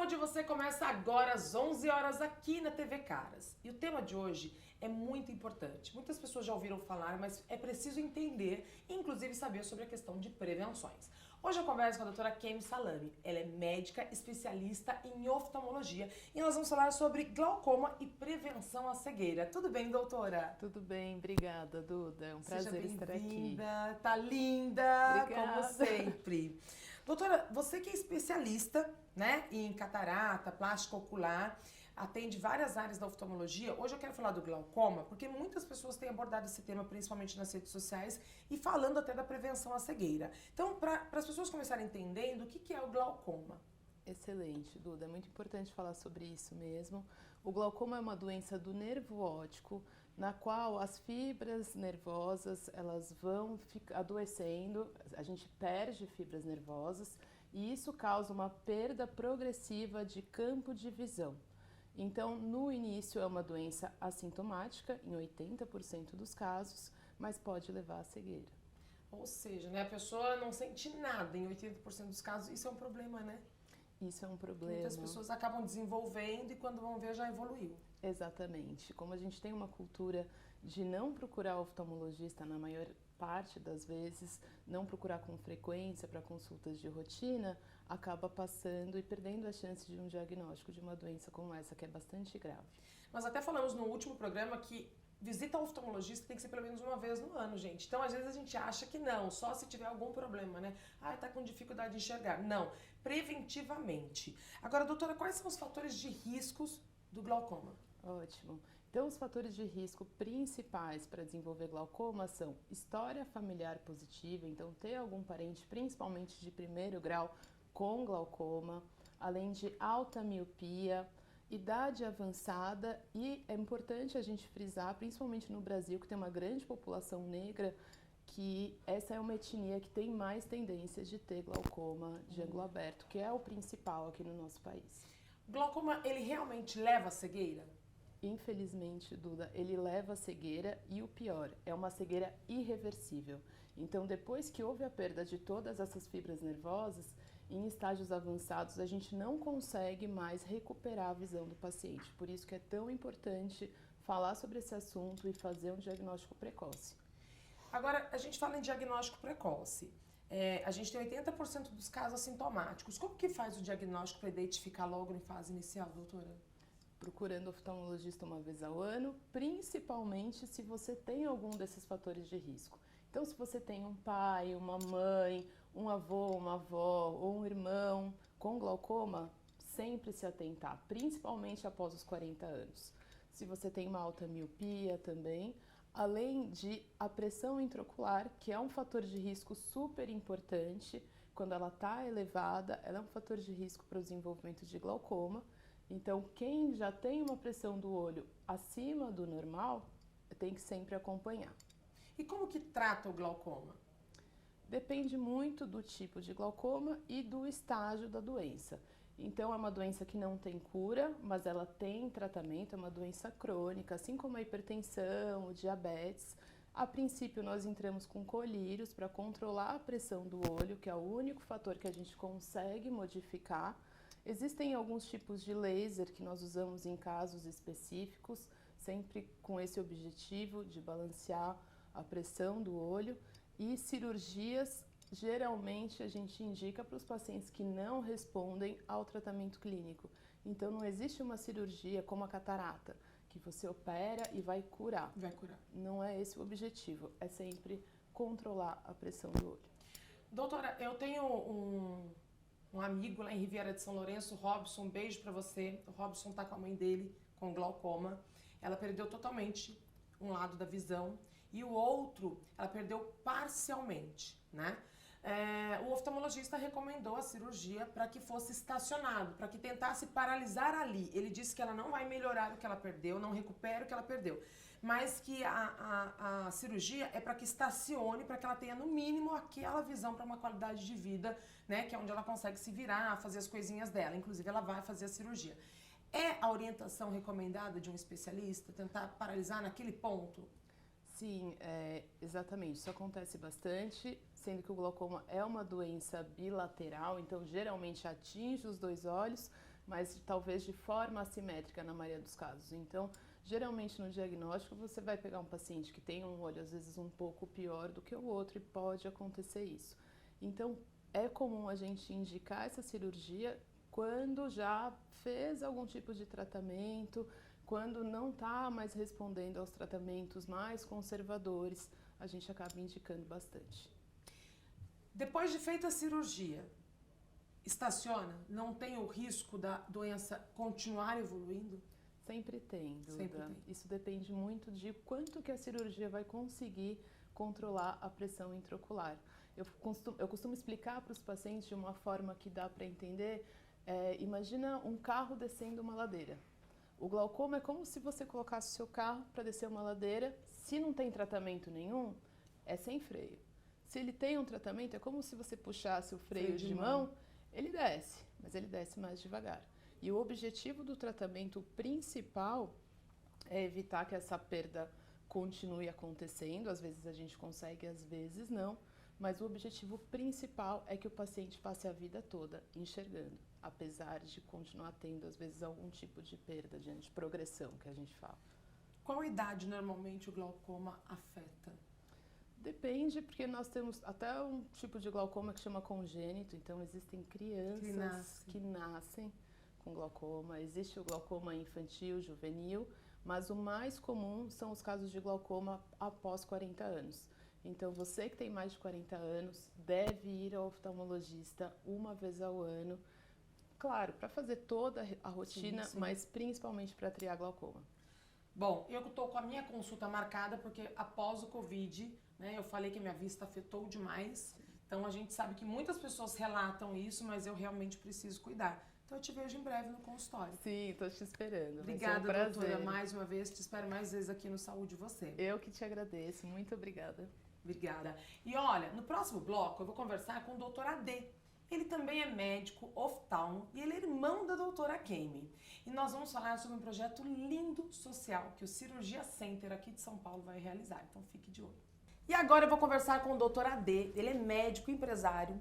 de Você começa agora às 11 horas aqui na TV Caras. E o tema de hoje é muito importante. Muitas pessoas já ouviram falar, mas é preciso entender e inclusive saber sobre a questão de prevenções. Hoje eu converso com a doutora Kemi Salami. Ela é médica especialista em oftalmologia e nós vamos falar sobre glaucoma e prevenção à cegueira. Tudo bem, doutora? Tudo bem, obrigada, Duda. É um prazer estar aqui. Tá linda, Obrigada. como sempre. Doutora, você que é especialista, né, em catarata, plástica ocular, atende várias áreas da oftalmologia. Hoje eu quero falar do glaucoma, porque muitas pessoas têm abordado esse tema, principalmente nas redes sociais, e falando até da prevenção à cegueira. Então, para as pessoas começarem entendendo o que é o glaucoma. Excelente, Duda. É muito importante falar sobre isso mesmo. O glaucoma é uma doença do nervo óptico, na qual as fibras nervosas elas vão adoecendo, a gente perde fibras nervosas e isso causa uma perda progressiva de campo de visão. Então, no início é uma doença assintomática, em 80% dos casos, mas pode levar à cegueira. Ou seja, né, a pessoa não sente nada em 80% dos casos. Isso é um problema, né? Isso é um problema. Muitas pessoas acabam desenvolvendo e quando vão ver já evoluiu. Exatamente. Como a gente tem uma cultura de não procurar oftalmologista na maior parte das vezes, não procurar com frequência para consultas de rotina, acaba passando e perdendo a chance de um diagnóstico de uma doença como essa, que é bastante grave. Nós até falamos no último programa que visita ao oftalmologista tem que ser pelo menos uma vez no ano, gente. Então, às vezes a gente acha que não, só se tiver algum problema, né? Ah, tá com dificuldade de enxergar. Não, preventivamente. Agora, doutora, quais são os fatores de riscos do glaucoma? Ótimo. Então, os fatores de risco principais para desenvolver glaucoma são história familiar positiva, então ter algum parente, principalmente de primeiro grau, com glaucoma, além de alta miopia, idade avançada e é importante a gente frisar, principalmente no Brasil, que tem uma grande população negra, que essa é uma etnia que tem mais tendências de ter glaucoma de ângulo aberto, que é o principal aqui no nosso país. O glaucoma, ele realmente leva à cegueira? Infelizmente, Duda, ele leva à cegueira e o pior, é uma cegueira irreversível. Então, depois que houve a perda de todas essas fibras nervosas, em estágios avançados, a gente não consegue mais recuperar a visão do paciente. Por isso que é tão importante falar sobre esse assunto e fazer um diagnóstico precoce. Agora, a gente fala em diagnóstico precoce. A gente tem 80% dos casos assintomáticos. Como que faz o diagnóstico para identificar logo em fase inicial, doutora? Procurando oftalmologista uma vez ao ano, principalmente se você tem algum desses fatores de risco. Então, se você tem um pai, uma mãe, um avô, uma avó ou um irmão com glaucoma, sempre se atentar, principalmente após os 40 anos. Se você tem uma alta miopia também, além de a pressão intraocular, que é um fator de risco super importante, quando ela está elevada, ela é um fator de risco para o desenvolvimento de glaucoma. Então, quem já tem uma pressão do olho acima do normal, tem que sempre acompanhar. E como que trata o glaucoma? Depende muito do tipo de glaucoma e do estágio da doença. Então, é uma doença que não tem cura, mas ela tem tratamento, é uma doença crônica, assim como a hipertensão, o diabetes. A princípio, nós entramos com colírios para controlar a pressão do olho, que é o único fator que a gente consegue modificar. Existem alguns tipos de laser que nós usamos em casos específicos, sempre com esse objetivo de balancear a pressão do olho. E cirurgias, geralmente a gente indica para os pacientes que não respondem ao tratamento clínico. Então não existe uma cirurgia como a catarata, que você opera e vai curar. Vai curar. Não é esse o objetivo, é sempre controlar a pressão do olho. Doutora, eu tenho um amigo lá em Riviera de São Lourenço, o Robson, um beijo pra você. O Robson tá com a mãe dele com glaucoma. Ela perdeu totalmente um lado da visão e o outro ela perdeu parcialmente, né? O oftalmologista recomendou a cirurgia para que fosse estacionado, para que tentasse paralisar ali. Ele disse que ela não vai melhorar o que ela perdeu, não recupera o que ela perdeu, mas que a cirurgia é para que estacione, para que ela tenha no mínimo aquela visão para uma qualidade de vida, né, que é onde ela consegue se virar, fazer as coisinhas dela. Inclusive, ela vai fazer a cirurgia. É a orientação recomendada de um especialista tentar paralisar naquele ponto? Sim, exatamente. Isso acontece bastante, sendo que o glaucoma é uma doença bilateral, então geralmente atinge os dois olhos, mas talvez de forma assimétrica na maioria dos casos. Então, geralmente no diagnóstico você vai pegar um paciente que tem um olho às vezes um pouco pior do que o outro e pode acontecer isso. Então, é comum a gente indicar essa cirurgia quando já fez algum tipo de tratamento, quando não está mais respondendo aos tratamentos mais conservadores, a gente acaba indicando bastante. Depois de feita a cirurgia, estaciona? Não tem o risco da doença continuar evoluindo? Sempre tem, Duda. Sempre tem. Isso depende muito de quanto que a cirurgia vai conseguir controlar a pressão intraocular. Eu costumo explicar para os pacientes de uma forma que dá para entender. Imagina um carro descendo uma ladeira. O glaucoma é como se você colocasse o seu carro para descer uma ladeira. Se não tem tratamento nenhum, é sem freio. Se ele tem um tratamento, é como se você puxasse o freio de mão, ele desce, mas ele desce mais devagar. E o objetivo do tratamento principal é evitar que essa perda continue acontecendo. Às vezes a gente consegue, às vezes não. Mas o objetivo principal é que o paciente passe a vida toda enxergando, apesar de continuar tendo, às vezes, algum tipo de perda, de progressão, que a gente fala. Qual idade normalmente o glaucoma afeta? Depende, porque nós temos até um tipo de glaucoma que chama congênito, então existem crianças que nascem com glaucoma, existe o glaucoma infantil, juvenil, mas o mais comum são os casos de glaucoma após 40 anos. Então, você que tem mais de 40 anos deve ir ao oftalmologista uma vez ao ano, claro, para fazer toda a rotina, sim. Mas principalmente para triar glaucoma. Bom, eu estou com a minha consulta marcada porque após o Covid, né, eu falei que a minha vista afetou demais. Então, a gente sabe que muitas pessoas relatam isso, mas eu realmente preciso cuidar. Então, eu te vejo em breve no consultório. Sim, estou te esperando. Obrigada, doutora, mais uma vez. Te espero mais vezes aqui no Saúde Você. Eu que te agradeço. Muito obrigada. Obrigada. E olha, no próximo bloco eu vou conversar com o Dr. AD. Ele também é médico oftalmo e ele é irmão da doutora Kemi. E nós vamos falar sobre um projeto lindo social que o Cirurgia Center aqui de São Paulo vai realizar. Então fique de olho. E agora eu vou conversar com o Dr. AD. Ele é médico, empresário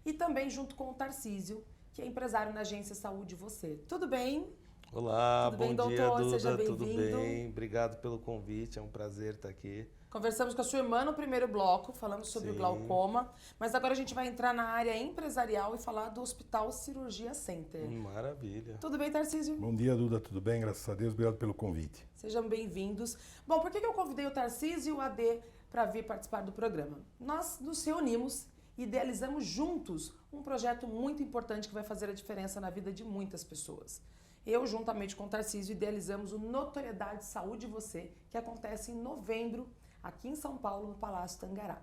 e também junto com o Tarcísio, que é empresário na agência Saúde Você. Tudo bem? Olá, tudo bem, bom dia, doutor? Duda, Seja tudo bem-vindo. bem? Obrigado pelo convite, é um prazer estar aqui. Conversamos com a sua irmã no primeiro bloco, falamos sobre o glaucoma, mas agora a gente vai entrar na área empresarial e falar do Hospital Cirurgia Center. Maravilha. Tudo bem, Tarcísio? Bom dia, Duda, tudo bem? Graças a Deus, obrigado pelo convite. Sejam bem-vindos. Bom, por que eu convidei o Tarcísio e o AD para vir participar do programa? Nós nos reunimos e idealizamos juntos um projeto muito importante que vai fazer a diferença na vida de muitas pessoas. Eu, juntamente com o Tarcísio, idealizamos o Notoriedade Saúde Você, que acontece em novembro, aqui em São Paulo, no Palácio Tangará.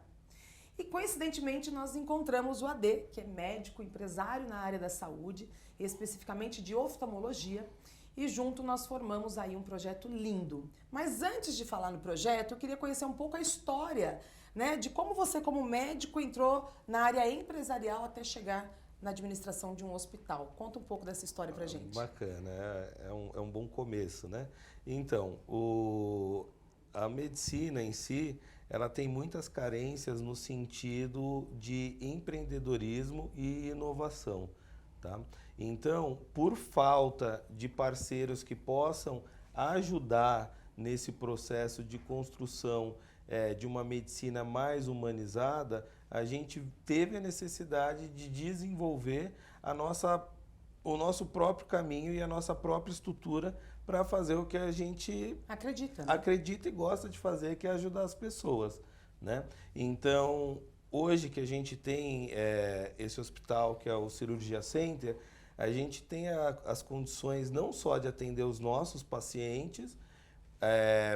E, coincidentemente, nós encontramos o AD, que é médico, empresário na área da saúde, especificamente de oftalmologia, e junto nós formamos aí um projeto lindo. Mas antes de falar no projeto, eu queria conhecer um pouco a história, né, de como você, como médico, entrou na área empresarial até chegar na administração de um hospital. Conta um pouco dessa história pra gente. Bacana, é um bom começo, né? Então, a medicina em si, ela tem muitas carências no sentido de empreendedorismo e inovação, tá? Então, por falta de parceiros que possam ajudar nesse processo de construção de uma medicina mais humanizada, a gente teve a necessidade de desenvolver o nosso próprio caminho e a nossa própria estrutura para fazer o que a gente acredita, né? Acredita e gosta de fazer, que é ajudar as pessoas, né? Então, hoje que a gente tem esse hospital, que é o Cirurgia Center, a gente tem as condições não só de atender os nossos pacientes,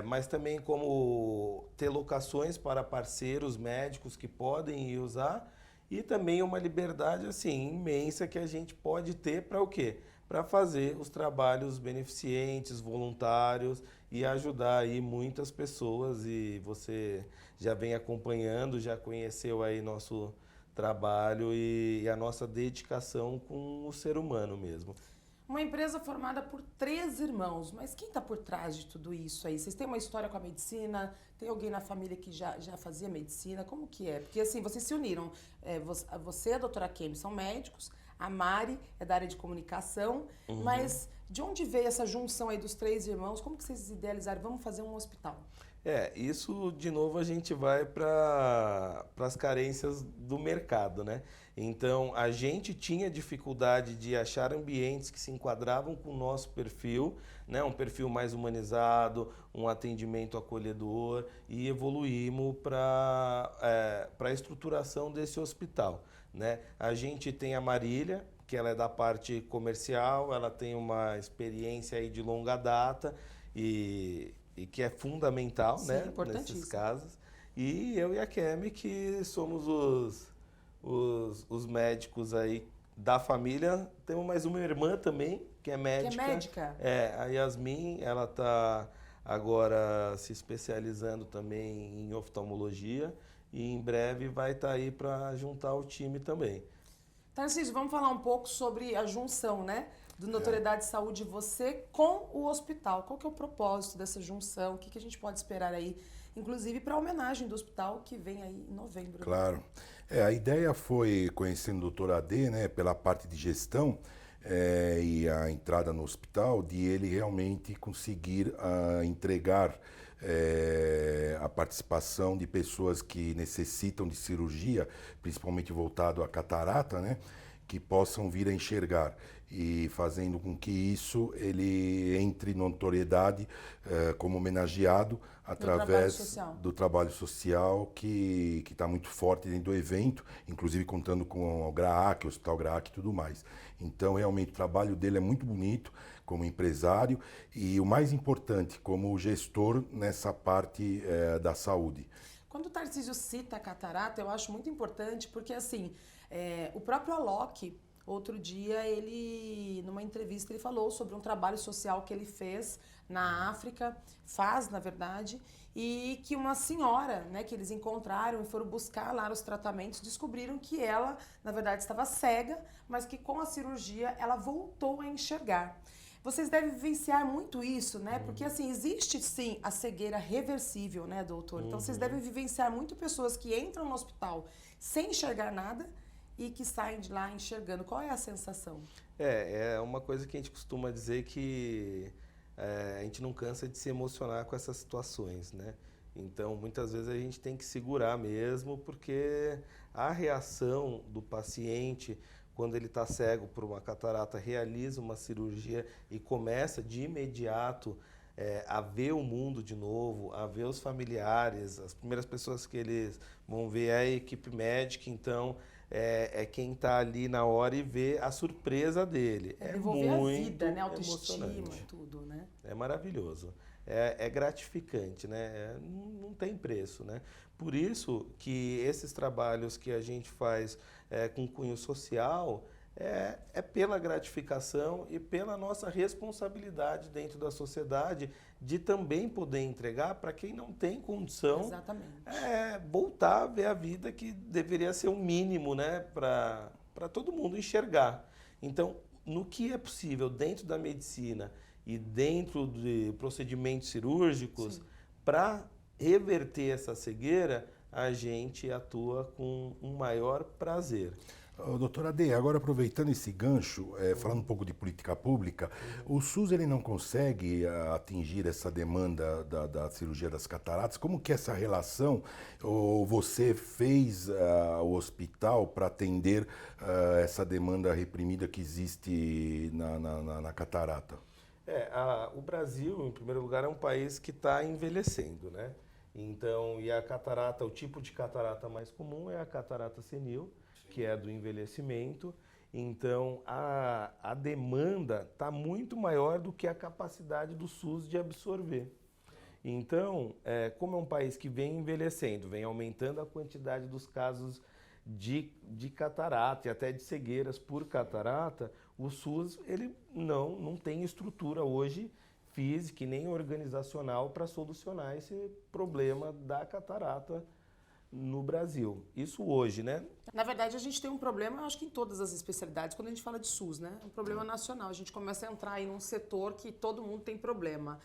mas também como ter locações para parceiros médicos que podem ir usar, e também uma liberdade assim imensa que a gente pode ter para o quê? Para fazer os trabalhos beneficentes, voluntários e ajudar aí muitas pessoas. E você já vem acompanhando, já conheceu aí nosso trabalho e a nossa dedicação com o ser humano mesmo. Uma empresa formada por 3 irmãos, mas quem está por trás de tudo isso aí? Vocês têm uma história com a medicina? Tem alguém na família que já fazia medicina? Como que é? Porque assim, vocês se uniram, você e a doutora Kemi são médicos, A Mari é da área de comunicação, mas de onde veio essa junção aí dos 3 irmãos? Como que vocês idealizaram? Vamos fazer um hospital. Isso de novo a gente vai para as carências do mercado, né? Então a gente tinha dificuldade de achar ambientes que se enquadravam com o nosso perfil, né? Um perfil mais humanizado, um atendimento acolhedor e evoluímos para a estruturação desse hospital, né? A gente tem a Marília, que ela é da parte comercial, ela tem uma experiência aí de longa data e que é fundamental, Sim, né, importantíssimo. nesses casos. E eu e a Kemi, que somos os médicos aí da família. Temos mais uma irmã também, que é médica. Que é médica? A Yasmin, ela está agora se especializando também em oftalmologia e em breve vai estar aí para juntar o time também. Tarcísio, vamos falar um pouco sobre a junção, né? Do Notoriedade Saúde você com o hospital. Qual que é o propósito dessa junção? O que a gente pode esperar aí, inclusive para a homenagem do hospital que vem aí em novembro? Claro. A ideia foi, conhecendo o doutor AD, né, pela parte de gestão e a entrada no hospital, de ele realmente conseguir entregar a participação de pessoas que necessitam de cirurgia, principalmente voltado à catarata, né, que possam vir a enxergar, e fazendo com que isso ele entre na notoriedade como homenageado através do trabalho social que está muito forte dentro do evento, inclusive contando com o GRAAC, o Hospital GRAAC e tudo mais. Então, realmente, o trabalho dele é muito bonito como empresário e, o mais importante, como gestor nessa parte da saúde. Quando o Tarcísio cita a catarata, eu acho muito importante, porque assim, o próprio Alok, outro dia, ele, numa entrevista, ele falou sobre um trabalho social que ele fez na África, na verdade, e que uma senhora, né, que eles encontraram e foram buscar lá os tratamentos, descobriram que ela, na verdade, estava cega, mas que com a cirurgia ela voltou a enxergar. Vocês devem vivenciar muito isso, né? Porque, assim, existe, sim, a cegueira reversível, né, doutor? Então, vocês devem vivenciar muito pessoas que entram no hospital sem enxergar nada e que saem de lá enxergando. Qual é a sensação? É uma coisa que a gente costuma dizer que a gente não cansa de se emocionar com essas situações, né? Então, muitas vezes a gente tem que segurar mesmo, porque a reação do paciente, quando ele está cego por uma catarata, realiza uma cirurgia e começa de imediato a ver o mundo de novo, a ver os familiares, as primeiras pessoas que eles vão ver é a equipe médica, então quem está ali na hora e vê a surpresa dele. Devolver muito a vida, né? Autoestima, emocionante. tudo, né? É maravilhoso. É gratificante, né? Não tem preço, né? Por isso que esses trabalhos que a gente faz com cunho social é pela gratificação e pela nossa responsabilidade dentro da sociedade de também poder entregar para quem não tem condição. Exatamente. Voltar a ver a vida, que deveria ser um mínimo, né? Para todo mundo enxergar. Então, no que é possível dentro da medicina e dentro de procedimentos cirúrgicos, para reverter essa cegueira, a gente atua com um maior prazer. Doutora Ade, agora aproveitando esse gancho, falando um pouco de política pública, o SUS ele não consegue atingir essa demanda da cirurgia das cataratas? Como que é essa relação? Ou você fez o hospital para atender essa demanda reprimida que existe na catarata? O Brasil, em primeiro lugar, é um país que está envelhecendo, né? Então, e a catarata, o tipo de catarata mais comum é a catarata senil, que é do envelhecimento. Então, a demanda está muito maior do que a capacidade do SUS de absorver. Então, como é um país que vem envelhecendo, vem aumentando a quantidade dos casos de catarata e até de cegueiras por catarata, o SUS ele não tem estrutura hoje física e nem organizacional para solucionar esse problema da catarata no Brasil. Isso hoje, né? Na verdade, a gente tem um problema, eu acho que em todas as especialidades, quando a gente fala de SUS, né? É um problema nacional. A gente começa a entrar aí num setor que todo mundo tem problema.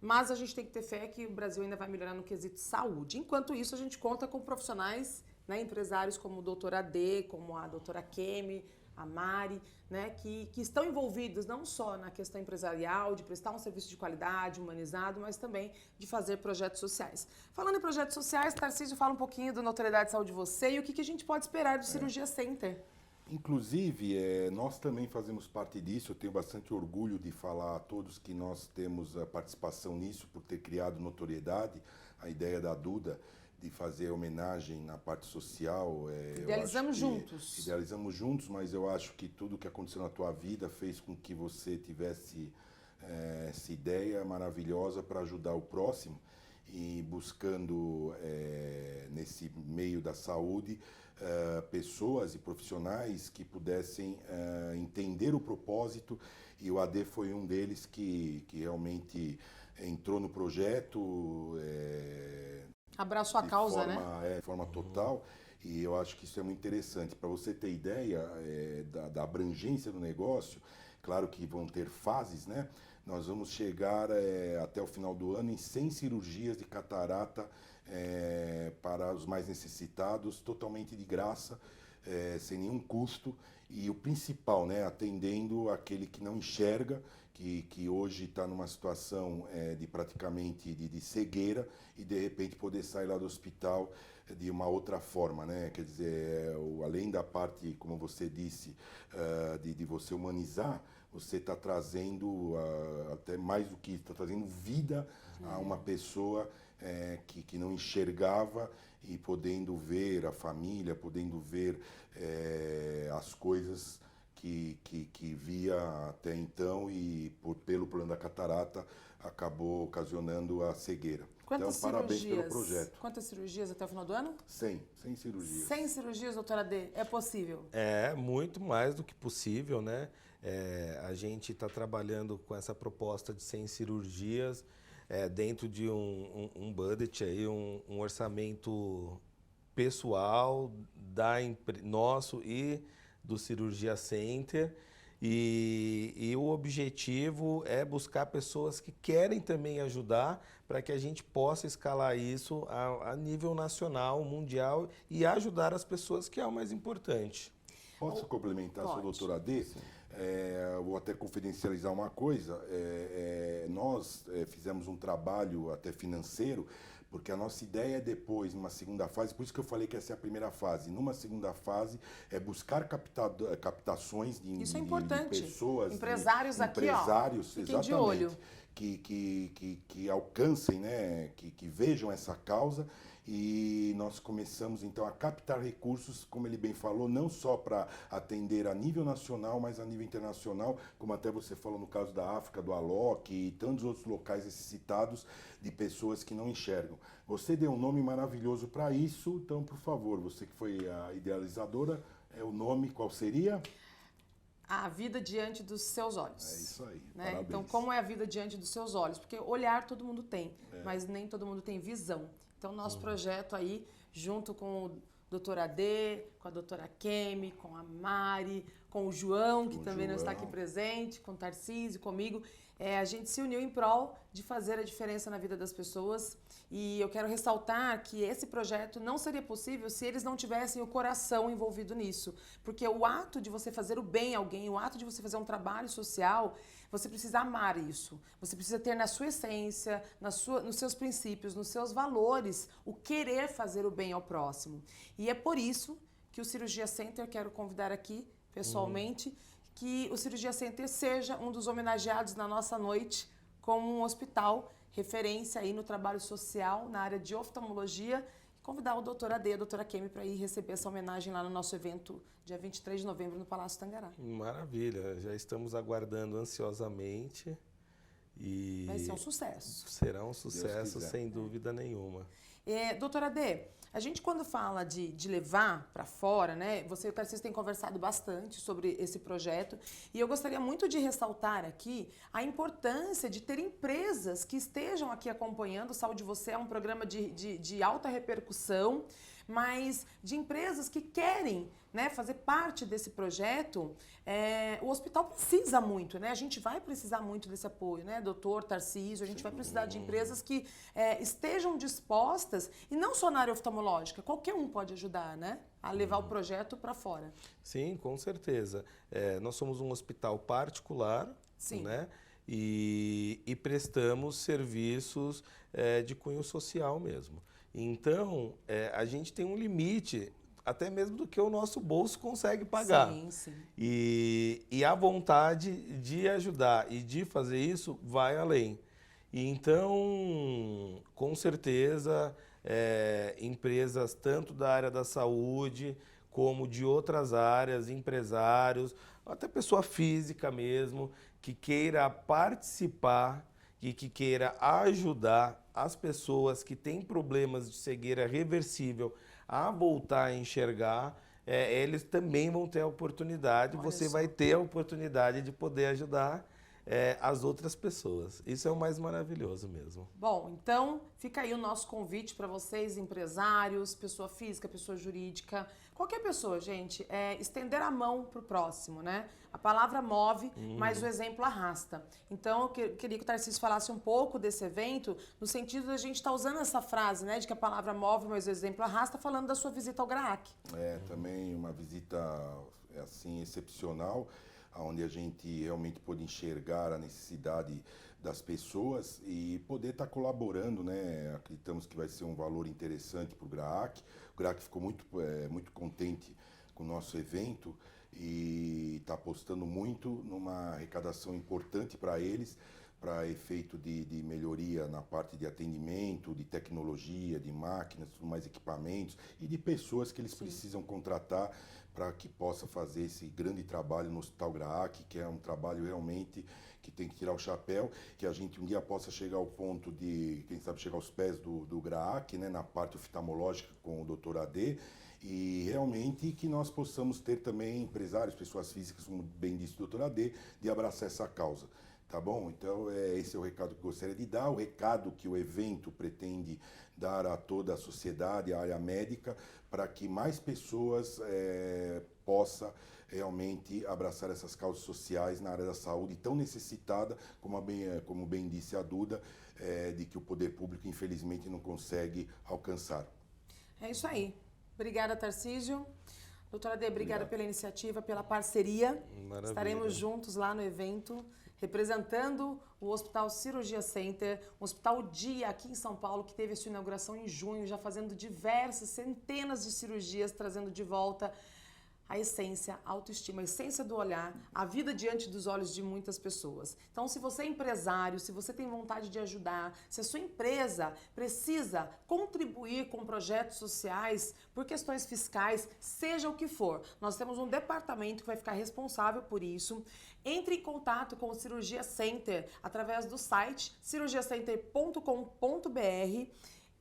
Mas a gente tem que ter fé que o Brasil ainda vai melhorar no quesito saúde. Enquanto isso, a gente conta com profissionais, né, empresários como o doutor AD, como a doutora Kemi, a Mari, né, que estão envolvidos não só na questão empresarial, de prestar um serviço de qualidade, humanizado, mas também de fazer projetos sociais. Falando em projetos sociais, Tarcísio, fala um pouquinho do Notoriedade Saúde de Você e o que a gente pode esperar do Cirurgia Center. Inclusive, nós também fazemos parte disso. Eu tenho bastante orgulho de falar a todos que nós temos a participação nisso, por ter criado Notoriedade, a ideia da Duda de fazer homenagem na parte social. Idealizamos juntos. Idealizamos juntos, mas eu acho que tudo que aconteceu na tua vida fez com que você tivesse essa ideia maravilhosa para ajudar o próximo e buscando, nesse meio da saúde, pessoas e profissionais que pudessem entender o propósito, e o AD foi um deles que realmente entrou no projeto. Abraçou a causa, né? De forma total, e eu acho que isso é muito interessante. Para você ter ideia da abrangência do negócio, claro que vão ter fases, né? Nós vamos chegar até o final do ano em 100 cirurgias de catarata para os mais necessitados, totalmente de graça, sem nenhum custo. E o principal, né, atendendo aquele que não enxerga, que hoje está numa situação de praticamente de cegueira, e de repente poder sair lá do hospital de uma outra forma, né? Quer dizer, além da parte, como você disse, de você humanizar, você está trazendo, até mais do que isso, está trazendo vida a uma pessoa que não enxergava, e podendo ver a família, podendo ver as coisas que via até então, e pelo problema da catarata acabou ocasionando a cegueira. Quantas então, parabéns cirurgias? pelo projeto. Quantas cirurgias até o final do ano? 100 cirurgias. 100 cirurgias, doutora D, é possível? É muito mais do que possível, né? A gente está trabalhando com essa proposta de 100 cirurgias dentro de um budget, aí, um orçamento pessoal nosso e do Cirurgia Center. E o objetivo é buscar pessoas que querem também ajudar, para que a gente possa escalar isso a nível nacional, mundial, e ajudar as pessoas, que é o mais importante. Posso complementar, Pode. sua doutora D? Vou até confidencializar uma coisa. Nós fizemos um trabalho até financeiro, porque a nossa ideia é depois, numa segunda fase, por isso que eu falei que essa é a primeira fase. Numa segunda fase, é buscar captações de, Isso é de importante. pessoas. Empresários aqui, ó, empresários, fiquem exatamente, de olho. Que alcancem, né, que vejam essa causa. E nós começamos, então, a captar recursos, como ele bem falou, não só para atender a nível nacional, mas a nível internacional, como até você falou no caso da África, do ALOC e tantos outros locais necessitados de pessoas que não enxergam. Você deu um nome maravilhoso para isso, então, por favor, você que foi a idealizadora, o nome qual seria? A vida diante dos seus olhos. É isso aí, né? parabéns. Então, como é a vida diante dos seus olhos? Porque olhar todo mundo tem, mas nem todo mundo tem visão. Então, nosso projeto aí, junto com o doutor AD, com a doutora Kemi, com a Mari, com o João, que também não está aqui presente, com o Tarcísio, comigo, a gente se uniu em prol de fazer a diferença na vida das pessoas. E eu quero ressaltar que esse projeto não seria possível se eles não tivessem o coração envolvido nisso. Porque o ato de você fazer o bem a alguém, o ato de você fazer um trabalho social, você precisa amar isso. Você precisa ter na sua essência, nos seus princípios, nos seus valores, o querer fazer o bem ao próximo. E é por isso que o Cirurgia Center, quero convidar aqui pessoalmente, que o Cirurgia Center seja um dos homenageados na nossa noite como um hospital referência aí no trabalho social, na área de oftalmologia, e convidar o doutor AD e a doutora Kemi para ir receber essa homenagem lá no nosso evento, dia 23 de novembro, no Palácio Tangará. Maravilha, já estamos aguardando ansiosamente. E vai ser um sucesso. Será um sucesso, sem dúvida nenhuma. Doutora D, a gente quando fala de levar para fora, né? Você e o Tarcísio têm conversado bastante sobre esse projeto, e eu gostaria muito de ressaltar aqui a importância de ter empresas que estejam aqui acompanhando. O Saúde Você é um programa de alta repercussão, mas de empresas que querem, né, fazer parte desse projeto. O hospital precisa muito, né? A gente vai precisar muito desse apoio, né, doutor Tarcísio? A gente vai precisar de empresas que estejam dispostas, e não só na área oftalmológica, qualquer um pode ajudar, né, a levar o projeto para fora. Sim, com certeza. Nós somos um hospital particular, Sim. né? E prestamos serviços de cunho social mesmo. Então, a gente tem um limite, até mesmo do que o nosso bolso consegue pagar. Sim, sim. E a vontade de ajudar e de fazer isso vai além. E então, com certeza, empresas tanto da área da saúde como de outras áreas, empresários, até pessoa física mesmo, que queira participar e que queira ajudar as pessoas que têm problemas de cegueira reversível a voltar a enxergar, eles também vão ter a oportunidade, Olha você só. vai ter a oportunidade de poder ajudar as outras pessoas. Isso é o mais maravilhoso mesmo. Bom, então fica aí o nosso convite para vocês, empresários, pessoa física, pessoa jurídica, qualquer pessoa, gente, estender a mão para o próximo, né? A palavra move, mas o exemplo arrasta. Então, eu queria que o Tarcísio falasse um pouco desse evento, no sentido de a gente estar usando essa frase, né, de que a palavra move, mas o exemplo arrasta, falando da sua visita ao GRAAC. Também uma visita assim excepcional, onde a gente realmente pôde enxergar a necessidade das pessoas e poder estar colaborando, né? Acreditamos que vai ser um valor interessante para o GRAAC. O GRAAC ficou muito contente com o nosso evento e está apostando muito numa arrecadação importante para eles, para efeito de melhoria na parte de atendimento, de tecnologia, de máquinas, tudo mais equipamentos e de pessoas que eles precisam contratar para que possa fazer esse grande trabalho no Hospital GRAAC, que é um trabalho realmente que tem que tirar o chapéu, que a gente um dia possa chegar ao ponto de, quem sabe, chegar aos pés do GRAAC, né, na parte oftalmológica com o Dr. AD, e realmente que nós possamos ter também empresários, pessoas físicas, como bem disse o Dr. AD, de abraçar essa causa. Tá bom? Então, esse é o recado que eu gostaria de dar, o recado que o evento pretende dar a toda a sociedade, à área médica, para que mais pessoas possam realmente abraçar essas causas sociais na área da saúde, tão necessitada, como bem disse a Duda, de que o poder público, infelizmente, não consegue alcançar. É isso aí. Obrigada, Tarcísio. Doutora Ade, obrigada pela iniciativa, pela parceria. Maravilha. Estaremos juntos lá no evento, representando o Hospital Cirurgia Center, um hospital dia aqui em São Paulo, que teve a sua inauguração em junho, já fazendo diversas, centenas de cirurgias, trazendo de volta a essência, a autoestima, a essência do olhar, a vida diante dos olhos de muitas pessoas. Então, se você é empresário, se você tem vontade de ajudar, se a sua empresa precisa contribuir com projetos sociais, por questões fiscais, seja o que for, nós temos um departamento que vai ficar responsável por isso. Entre em contato com o Cirurgia Center através do site cirurgiacenter.com.br.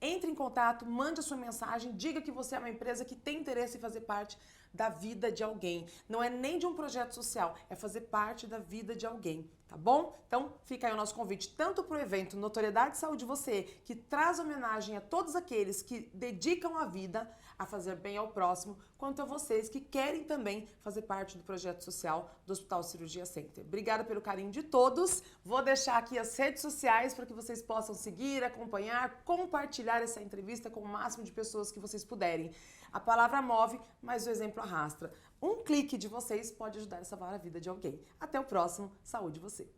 Entre em contato, mande a sua mensagem, diga que você é uma empresa que tem interesse em fazer parte da vida de alguém. Não é nem de um projeto social, é fazer parte da vida de alguém, tá bom? Então, fica aí o nosso convite, tanto para o evento Notoriedade Saúde Você, que traz homenagem a todos aqueles que dedicam a vida a fazer bem ao próximo, quanto a vocês que querem também fazer parte do projeto social do Hospital Cirurgia Center. Obrigada pelo carinho de todos. Vou deixar aqui as redes sociais para que vocês possam seguir, acompanhar, compartilhar essa entrevista com o máximo de pessoas que vocês puderem. A palavra move, mas o exemplo arrasta. Um clique de vocês pode ajudar a salvar a vida de alguém. Até o próximo. Saúde você!